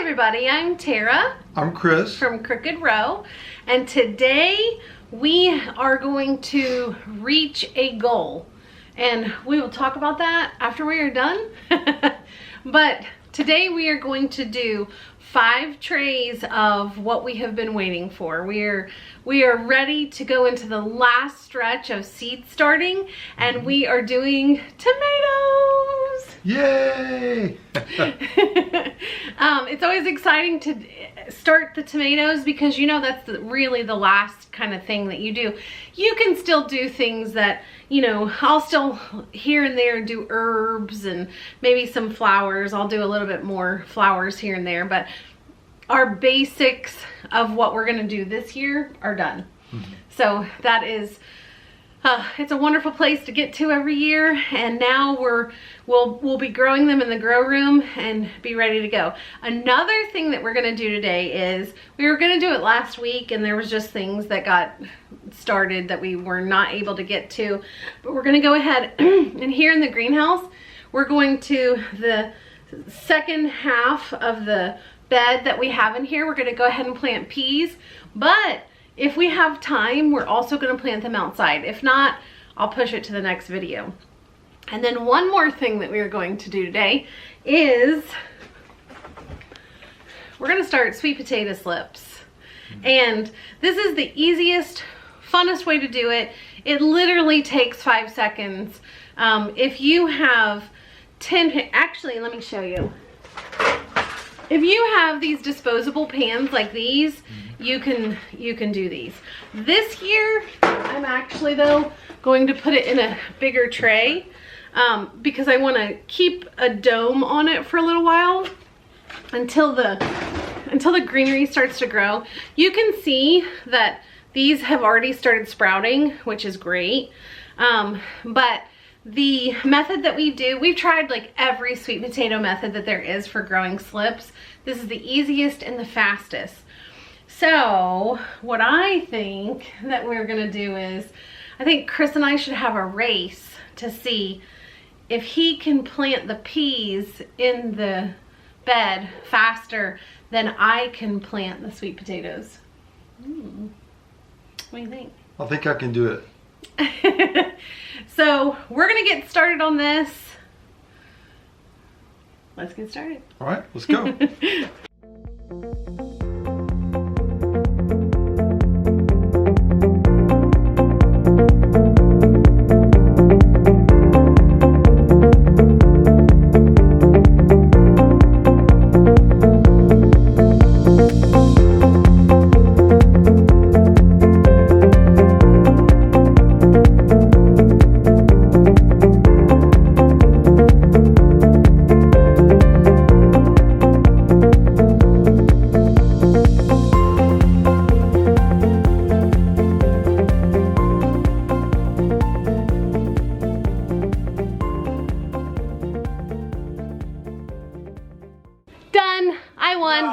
everybody, I'm Tara. I'm Chris. From Crooked Row, and today we are going to reach a goal, and we will talk about that after we are done. But today we are going to do 5 trays of what we have been waiting for. We are ready to go into the last stretch of seed starting, and we are doing tomatoes. Yay! It's always exciting to start the tomatoes because you know that's really the last kind of thing that you do. You can still do things that, you know, I'll still here and there do herbs and maybe some flowers. I'll do a little bit more flowers here and there, but our basics of what we're gonna do this year are done. So that is, it's a wonderful place to get to every year, and now we'll be growing them in the grow room and be ready to go. Another thing that we're gonna do today is, we were gonna do it last week and there was just things that got started that we were not able to get to, but we're gonna go ahead and here in the greenhouse, we're going to the second half of the bed that we have in here, we're gonna go ahead and plant peas, but if we have time, we're also gonna plant them outside. If not, I'll push it to the next video. And then one more thing that we are going to do today is we're gonna start sweet potato slips. And this is the easiest, funnest way to do it. It literally takes 5 seconds. If you have 10, actually, let me show you. If you have these disposable pans like these, you can do these. This year, I'm actually though going to put it in a bigger tray because I want to keep a dome on it for a little while until the greenery starts to grow. You can see that these have already started sprouting, which is great. But the method that we've tried like every sweet potato method that there is for growing slips. This is the easiest and the fastest. So what I think that we're gonna do is, I think Chris and I should have a race to see if he can plant the peas in the bed faster than I can plant the sweet potatoes. What do you think? I think I can do it. So we're gonna get started on this. Let's get started. All right, let's go. Done. I won.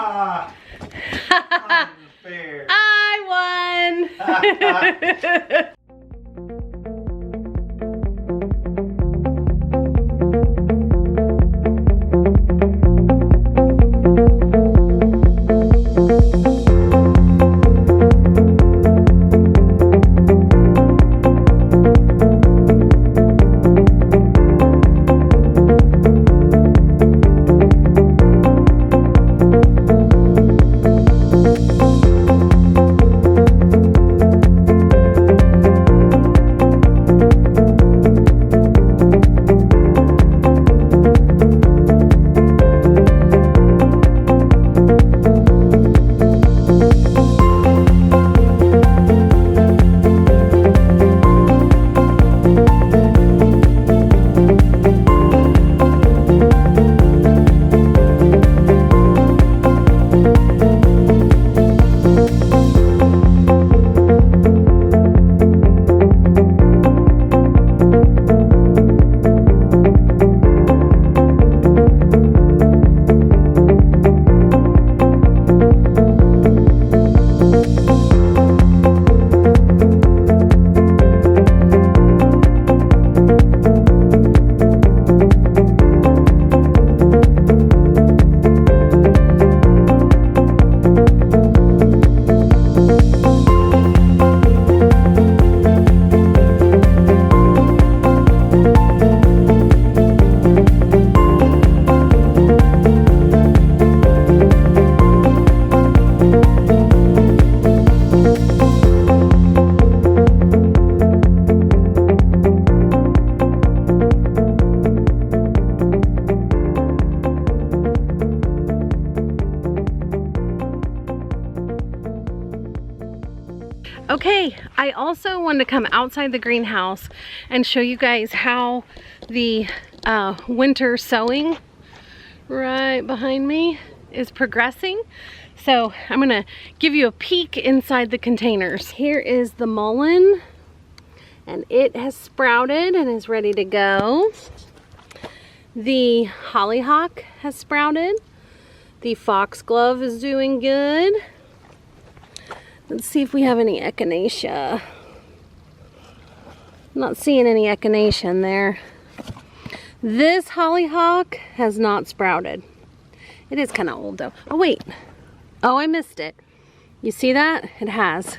Unfair. I won. Okay, I also wanted to come outside the greenhouse and show you guys how the winter sowing right behind me is progressing. So I'm gonna give you a peek inside the containers. Here is the mullein, and it has sprouted and is ready to go. The hollyhock has sprouted. The foxglove is doing good. Let's see if we have any echinacea. Not seeing any echinacea in there. This hollyhock has not sprouted. It is kind of old though. Oh wait. Oh, I missed it. You see that? It has.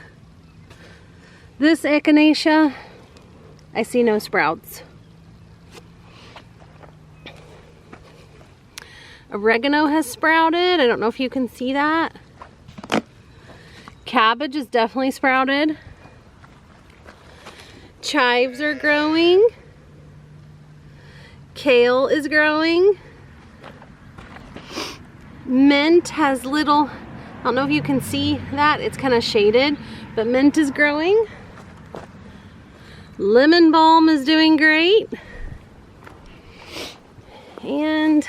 This echinacea, I see no sprouts. Oregano has sprouted. I don't know if you can see that. Cabbage is definitely sprouted. Chives are growing. Kale is growing. Mint has little, I don't know if you can see that, it's kind of shaded, but mint is growing. Lemon balm is doing great. And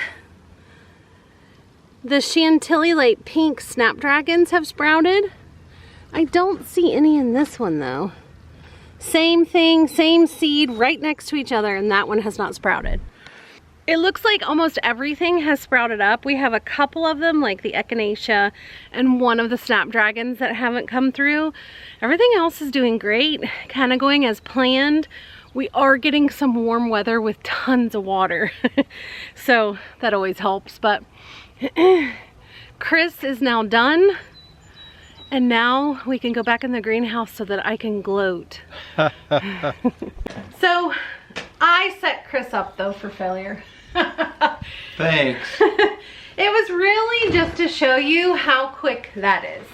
the Chantilly light pink snapdragons have sprouted. I don't see any in this one though. Same thing, same seed, right next to each other, and that one has not sprouted. It looks like almost everything has sprouted up. We have a couple of them, like the echinacea and one of the snapdragons that haven't come through. Everything else is doing great, kind of going as planned. We are getting some warm weather with tons of water, so that always helps. But Chris is now done, and now we can go back in the greenhouse so that I can gloat. So I set Chris up though for failure. Thanks. It was really just to show you how quick that is.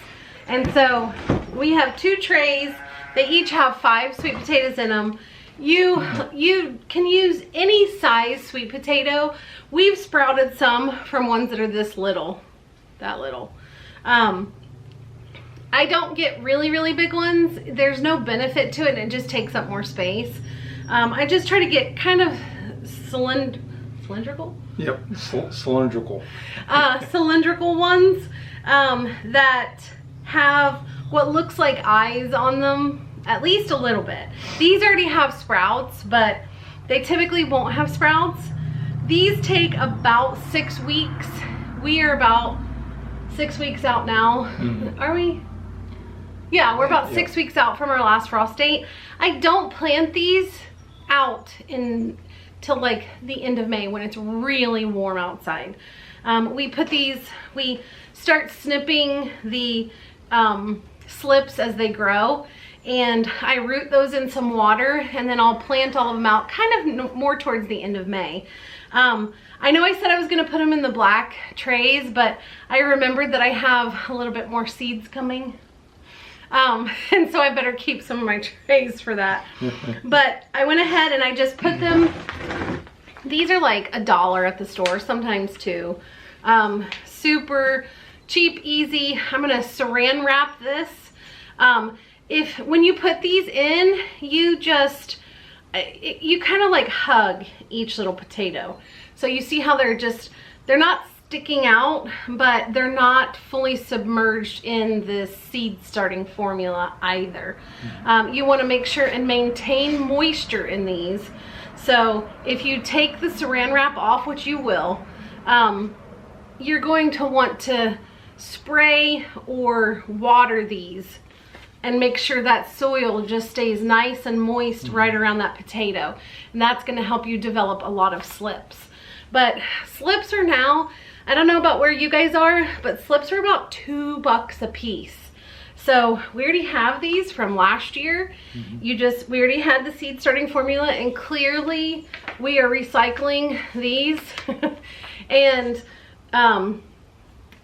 And so we have 2 trays. They each have 5 sweet potatoes in them. You can use any size sweet potato. We've sprouted some from ones that are this little, that little. I don't get really big ones. There's no benefit to it, and it just takes up more space. I just try to get kind of cylindrical? Yep, cylindrical. Cylindrical ones that have what looks like eyes on them, at least a little bit. These already have sprouts, but they typically won't have sprouts. These take about 6 weeks. We are about 6 weeks out now. Mm-hmm. Are we? Yeah, we're about 6 weeks out from our last frost date. I don't plant these out till like the end of May when it's really warm outside. We start snipping the slips as they grow, and I root those in some water, and then I'll plant all of them out kind of more towards the end of May. I know I said I was going to put them in the black trays, but I remembered that I have a little bit more seeds coming. And so I better keep some of my trays for that. But I went ahead and I just put them, these are like $1 at the store, sometimes $2. Super cheap, easy. I'm gonna saran wrap this. When you put these in, you kind of like hug each little potato. So you see how they're not sticking out, but they're not fully submerged in the seed starting formula either. You want to make sure and maintain moisture in these. So if you take the saran wrap off, which you will, you're going to want to spray or water these and make sure that soil just stays nice and moist right around that potato. And that's going to help you develop a lot of slips. But slips are now, I don't know about where you guys are, but slips are about $2 a piece. So we already have these from last year. We already had the seed starting formula, and clearly we are recycling these. And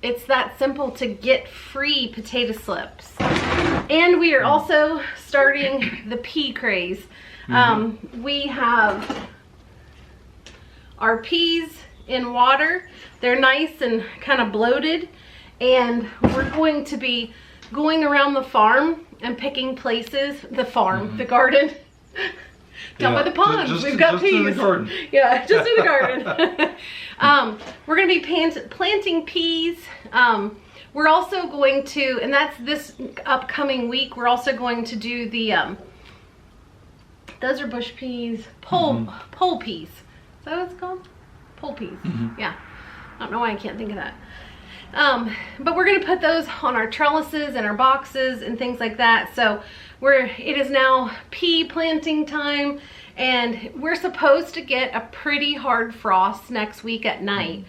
it's that simple to get free potato slips. And we are also starting the pea craze. We have our peas in water. They're nice and kind of bloated, and we're going to be going around the farm and picking places, the farm, the garden, down by the pond. We've got peas. In the garden. Yeah, just in the garden. We're gonna be planting peas. We're also going to, and that's this upcoming week, we're also going to do the, those are bush peas, pole peas. Is that what it's called? Pole peas, yeah. I don't know why I can't think of that. But we're gonna put those on our trellises and our boxes and things like that. So it is now pea planting time, and we're supposed to get a pretty hard frost next week at night.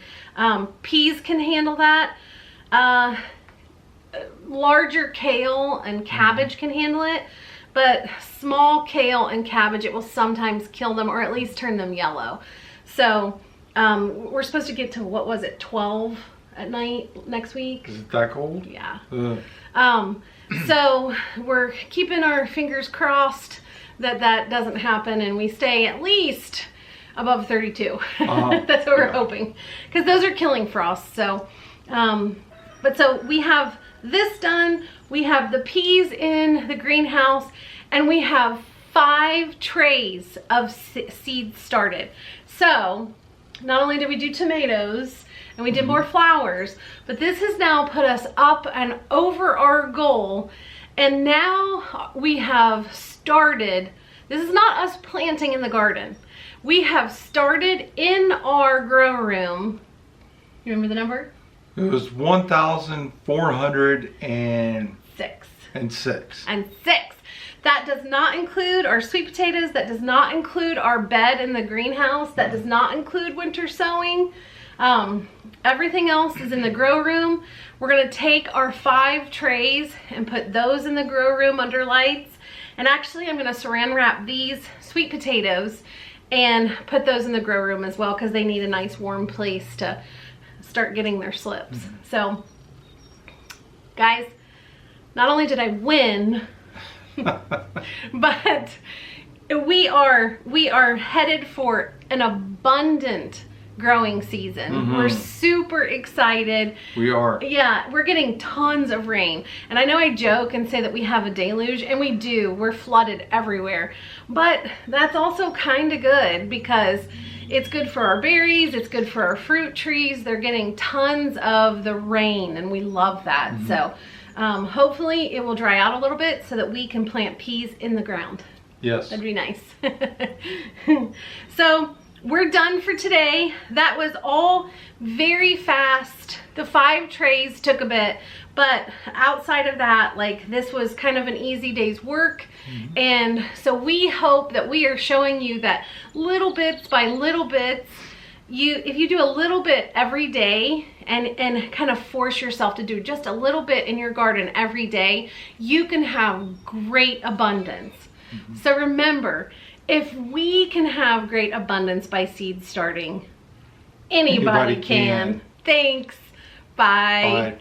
Peas can handle that. Larger kale and cabbage can handle it, but small kale and cabbage, it will sometimes kill them or at least turn them yellow. So we're supposed to get to, what was it, 12 at night next week? Is it that cold? Yeah. So we're keeping our fingers crossed that that doesn't happen and we stay at least above 32. That's what we're hoping, because those are killing frosts. So but so we have this done, we have the peas in the greenhouse, and we have 5 trays of seeds started. So not only did we do tomatoes and we did more flowers, but this has now put us up and over our goal. And now we have started, this is not us planting in the garden. We have started in our grow room. You remember the number? It was 1,406. And 6. That does not include our sweet potatoes. That does not include our bed in the greenhouse. That does not include winter sowing. Everything else is in the grow room. We're gonna take our 5 trays and put those in the grow room under lights. And actually I'm gonna saran wrap these sweet potatoes and put those in the grow room as well, because they need a nice warm place to start getting their slips. So guys, not only did I win, but we are headed for an abundant growing season. We're super excited. We are. Yeah, we're getting tons of rain. And I know I joke and say that we have a deluge, and we do. We're flooded everywhere. But that's also kind of good, because it's good for our berries, it's good for our fruit trees. They're getting tons of the rain, and we love that. So hopefully it will dry out a little bit so that we can plant peas in the ground. Yes. That'd be nice. So we're done for today. That was all very fast. The 5 trays took a bit, but outside of that, like, this was kind of an easy day's work. And so we hope that we are showing you that little bits by little bits, if you do a little bit every day and kind of force yourself to do just a little bit in your garden every day, you can have great abundance. So remember, if we can have great abundance by seed starting, anybody can. Thanks. Bye. Bye.